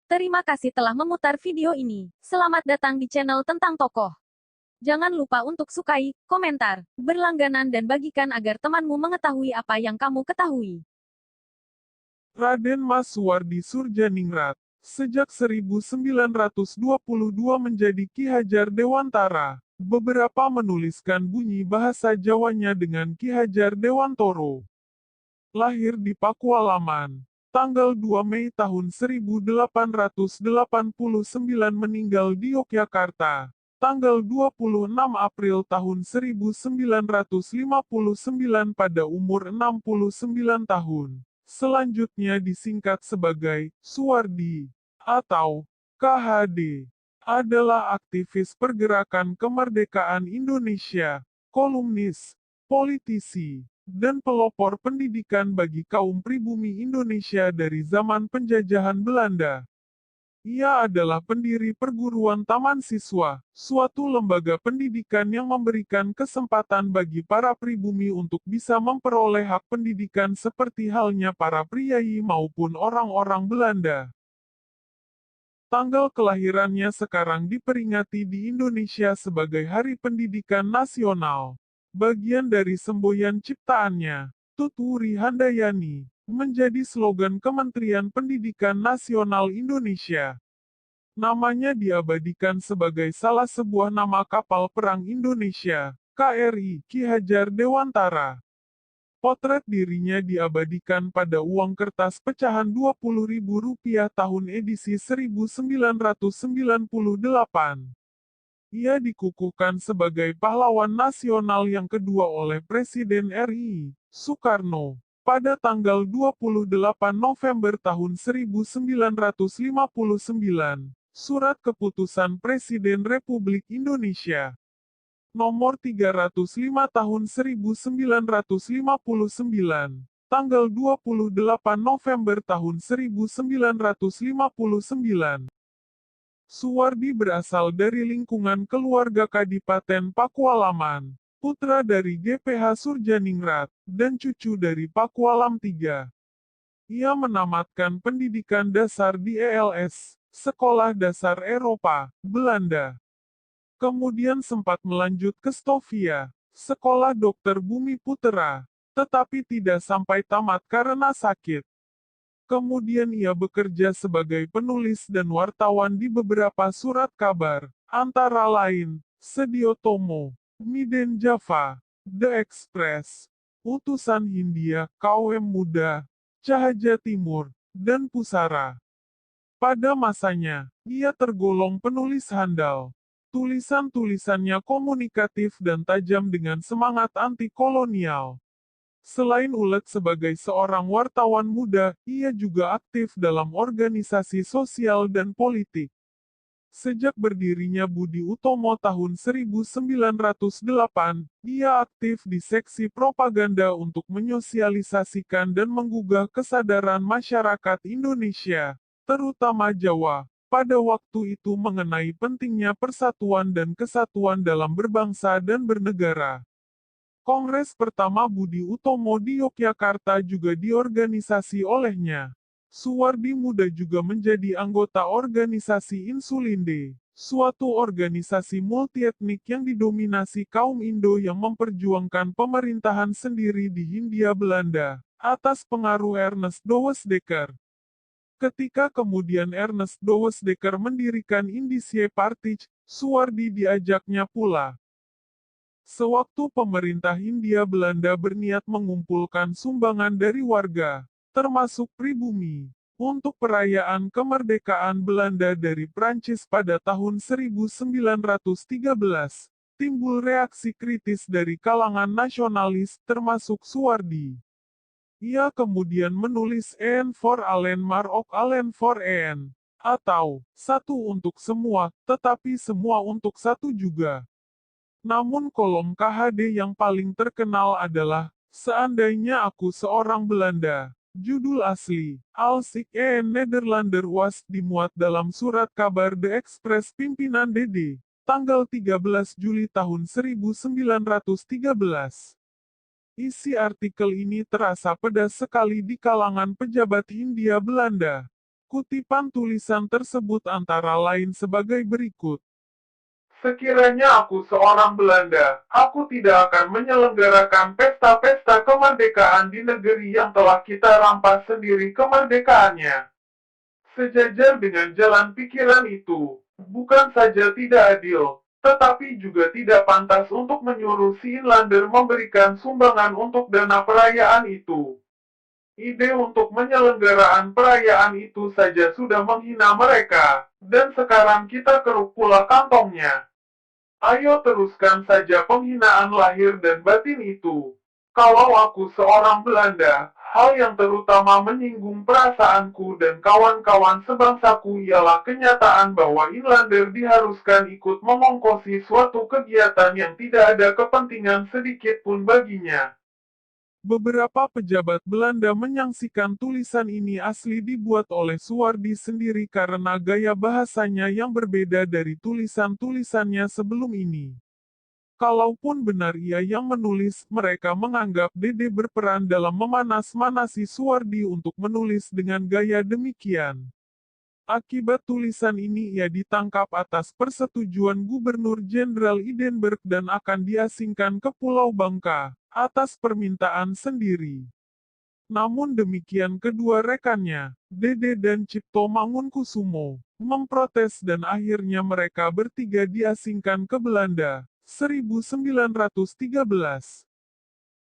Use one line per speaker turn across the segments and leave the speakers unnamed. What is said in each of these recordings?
Terima kasih telah memutar video ini. Selamat datang di channel tentang tokoh. Jangan lupa untuk sukai, komentar, berlangganan dan bagikan agar temanmu mengetahui apa yang kamu ketahui.
Raden Mas Suwardi Surjaningrat. Sejak 1922 menjadi Ki Hajar Dewantara. Beberapa menuliskan bunyi bahasa Jawanya dengan Ki Hajar Dewantoro. Lahir di Pakualaman. Tanggal 2 Mei tahun 1889 meninggal di Yogyakarta. Tanggal 26 April tahun 1959 pada umur 69 tahun. Selanjutnya disingkat sebagai Suwardi atau KHD. Adalah aktivis pergerakan kemerdekaan Indonesia, kolumnis, politisi, dan pelopor pendidikan bagi kaum pribumi Indonesia dari zaman penjajahan Belanda. Ia adalah pendiri perguruan Taman Siswa, suatu lembaga pendidikan yang memberikan kesempatan bagi para pribumi untuk bisa memperoleh hak pendidikan seperti halnya para priai maupun orang-orang Belanda. Tanggal kelahirannya sekarang diperingati di Indonesia sebagai Hari Pendidikan Nasional. Bagian dari semboyan ciptaannya, Tutwuri Handayani, menjadi slogan Kementerian Pendidikan Nasional Indonesia. Namanya diabadikan sebagai salah sebuah nama kapal perang Indonesia, KRI, Ki Hajar Dewantara. Potret dirinya diabadikan pada uang kertas pecahan Rp20.000 tahun edisi 1998. Ia dikukuhkan sebagai pahlawan nasional yang kedua oleh Presiden RI, Soekarno, pada tanggal 28 November tahun 1959, Surat Keputusan Presiden Republik Indonesia Nomor 305 tahun 1959, tanggal 28 November tahun 1959. Suwardi berasal dari lingkungan keluarga Kadipaten Pakualaman, putra dari GPH Surjaningrat, dan cucu dari Pakualam III. Ia menamatkan pendidikan dasar di ELS, Sekolah Dasar Eropa, Belanda. Kemudian sempat melanjut ke Stovia, Sekolah Dokter Bumi Putera, tetapi tidak sampai tamat karena sakit. Kemudian ia bekerja sebagai penulis dan wartawan di beberapa surat kabar, antara lain, Sedio Tomo, Miden Java, The Express, Utusan Hindia, KOM Muda, Cahaja Timur, dan Pusara. Pada masanya, ia tergolong penulis handal. Tulisan-tulisannya komunikatif dan tajam dengan semangat anti-kolonial. Selain ulet sebagai seorang wartawan muda, ia juga aktif dalam organisasi sosial dan politik. Sejak berdirinya Budi Utomo tahun 1908, ia aktif di seksi propaganda untuk menyosialisasikan dan menggugah kesadaran masyarakat Indonesia, terutama Jawa, pada waktu itu mengenai pentingnya persatuan dan kesatuan dalam berbangsa dan bernegara. Kongres pertama Budi Utomo di Yogyakarta juga diorganisasi olehnya. Suwardi Muda juga menjadi anggota organisasi Insulinde, suatu organisasi multietnik yang didominasi kaum Indo yang memperjuangkan pemerintahan sendiri di Hindia Belanda, atas pengaruh Ernest Douwesdekker. Ketika kemudian Ernest Douwesdekker mendirikan Indische Partij, Suwardi diajaknya pula. Sewaktu pemerintah Hindia Belanda berniat mengumpulkan sumbangan dari warga, termasuk pribumi, untuk perayaan kemerdekaan Belanda dari Prancis pada tahun 1913, timbul reaksi kritis dari kalangan nasionalis, termasuk Suwardi. Ia kemudian menulis Een voor Allen maar ook Allen voor Een, atau satu untuk semua, tetapi semua untuk satu juga. Namun kolom KHD yang paling terkenal adalah, Seandainya Aku Seorang Belanda. Judul asli, Als ik een Nederlander was, dimuat dalam surat kabar The Express pimpinan DD, tanggal 13 Juli tahun 1913. Isi artikel ini terasa pedas sekali di kalangan pejabat Hindia Belanda. Kutipan tulisan tersebut antara lain sebagai berikut. Sekiranya aku seorang Belanda, aku tidak akan menyelenggarakan pesta-pesta kemerdekaan di negeri yang telah kita rampas sendiri kemerdekaannya. Sejajar dengan jalan pikiran itu, bukan saja tidak adil, tetapi juga tidak pantas untuk menyuruh si Inlander memberikan sumbangan untuk dana perayaan itu. Ide untuk penyelenggaraan perayaan itu saja sudah menghina mereka, dan sekarang kita keruk pula kantongnya. Ayo teruskan saja penghinaan lahir dan batin itu. Kalau aku seorang Belanda, hal yang terutama menyinggung perasaanku dan kawan-kawan sebangsaku ialah kenyataan bahwa Inlander diharuskan ikut mengongkosi suatu kegiatan yang tidak ada kepentingan sedikit pun baginya. Beberapa pejabat Belanda menyaksikan tulisan ini asli dibuat oleh Suwardi sendiri karena gaya bahasanya yang berbeda dari tulisan-tulisannya sebelum ini. Kalaupun benar ia yang menulis, mereka menganggap Dede berperan dalam memanas-manasi Suwardi untuk menulis dengan gaya demikian. Akibat tulisan ini ia ditangkap atas persetujuan Gubernur Jenderal Hindenburg dan akan diasingkan ke Pulau Bangka, atas permintaan sendiri. Namun demikian kedua rekannya, Dede dan Cipto Mangunkusumo, memprotes dan akhirnya mereka bertiga diasingkan ke Belanda, 1913.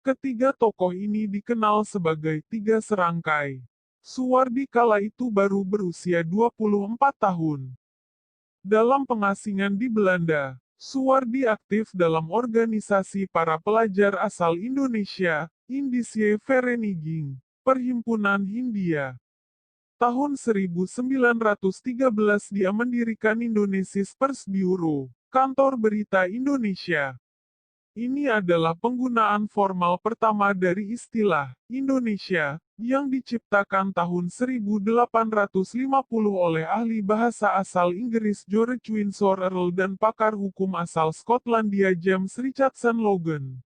Ketiga tokoh ini dikenal sebagai tiga serangkai. Suwardi kala itu baru berusia 24 tahun. Dalam pengasingan di Belanda, Suwardi aktif dalam organisasi para pelajar asal Indonesia, Indische Vereniging, Perhimpunan Hindia. Tahun 1913 dia mendirikan Indonesisch Pers Bureau, kantor berita Indonesia. Ini adalah penggunaan formal pertama dari istilah Indonesia yang diciptakan tahun 1850 oleh ahli bahasa asal Inggris George Windsor Earl dan pakar hukum asal Skotlandia James Richardson Logan.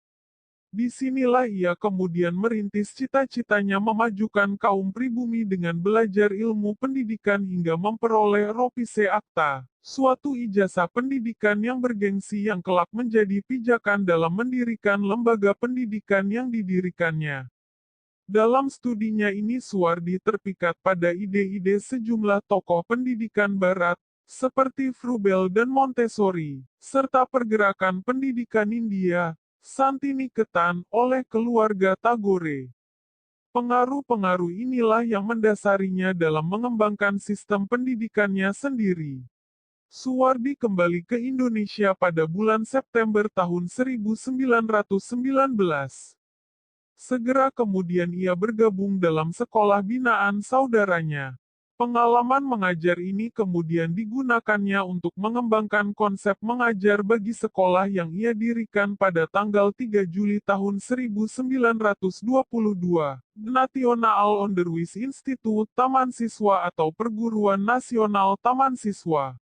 Disinilah ia kemudian merintis cita-citanya memajukan kaum pribumi dengan belajar ilmu pendidikan hingga memperoleh Ropise Akta, suatu ijazah pendidikan yang bergengsi yang kelak menjadi pijakan dalam mendirikan lembaga pendidikan yang didirikannya. Dalam studinya ini Suwardi terpikat pada ide-ide sejumlah tokoh pendidikan barat, seperti Froebel dan Montessori, serta pergerakan pendidikan India, Santiniketan, oleh keluarga Tagore. Pengaruh-pengaruh inilah yang mendasarinya dalam mengembangkan sistem pendidikannya sendiri. Suwardi kembali ke Indonesia pada bulan September tahun 1919. Segera kemudian ia bergabung dalam sekolah binaan saudaranya. Pengalaman mengajar ini kemudian digunakannya untuk mengembangkan konsep mengajar bagi sekolah yang ia dirikan pada tanggal 3 Juli tahun 1922, National Onderwijs Instituut Taman Siswa atau Perguruan Nasional Taman Siswa.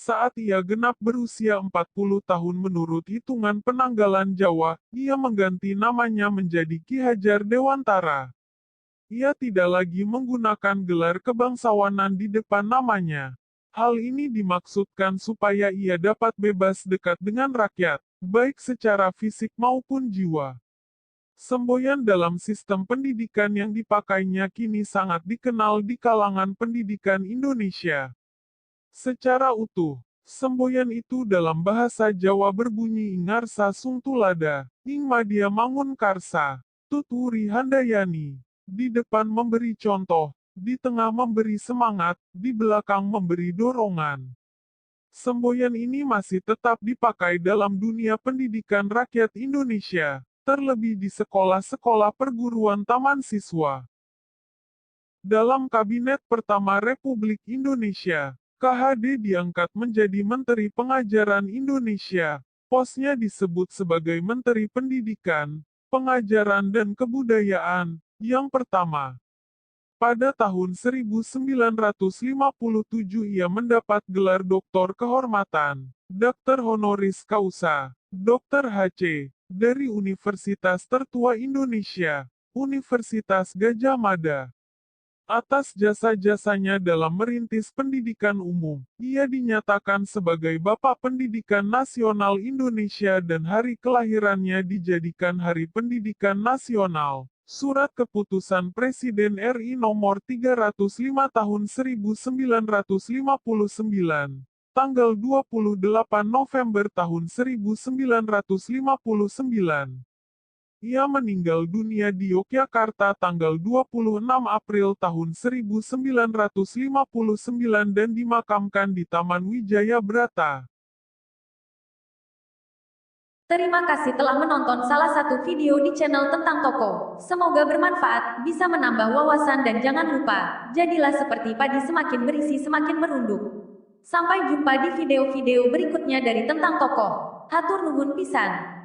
Saat ia genap berusia 40 tahun menurut hitungan penanggalan Jawa, ia mengganti namanya menjadi Ki Hajar Dewantara. Ia tidak lagi menggunakan gelar kebangsawanan di depan namanya. Hal ini dimaksudkan supaya ia dapat bebas dekat dengan rakyat, baik secara fisik maupun jiwa. Semboyan dalam sistem pendidikan yang dipakainya kini sangat dikenal di kalangan pendidikan Indonesia. Secara utuh, semboyan itu dalam bahasa Jawa berbunyi Ingarsa Sungtulada, Ing Madya Mangun Karsa, Tuturi Handayani. Di depan memberi contoh, di tengah memberi semangat, di belakang memberi dorongan. Semboyan ini masih tetap dipakai dalam dunia pendidikan rakyat Indonesia, terlebih di sekolah-sekolah perguruan taman siswa. Dalam Kabinet Pertama Republik Indonesia, KHD diangkat menjadi Menteri Pengajaran Indonesia. Posnya disebut sebagai Menteri Pendidikan, Pengajaran dan Kebudayaan, yang pertama. Pada tahun 1957 ia mendapat gelar Doktor Kehormatan, Dr. Honoris Causa, Dr. HC, dari Universitas Tertua Indonesia, Universitas Gadjah Mada. atas jasa-jasanya dalam merintis pendidikan umum. Ia dinyatakan sebagai Bapak Pendidikan Nasional Indonesia dan hari kelahirannya dijadikan Hari Pendidikan Nasional. Surat Keputusan Presiden RI Nomor 305 Tahun 1959, tanggal 28 November tahun 1959. Ia meninggal dunia di Yogyakarta tanggal 26 April tahun 1959 dan dimakamkan di Taman Wijaya Brata.
Terima kasih telah menonton salah satu video di channel tentang tokoh. Semoga bermanfaat, bisa menambah wawasan dan jangan lupa, jadilah seperti padi semakin berisi semakin merunduk. Sampai jumpa di video-video berikutnya dari tentang tokoh. Hatur nuhun pisan.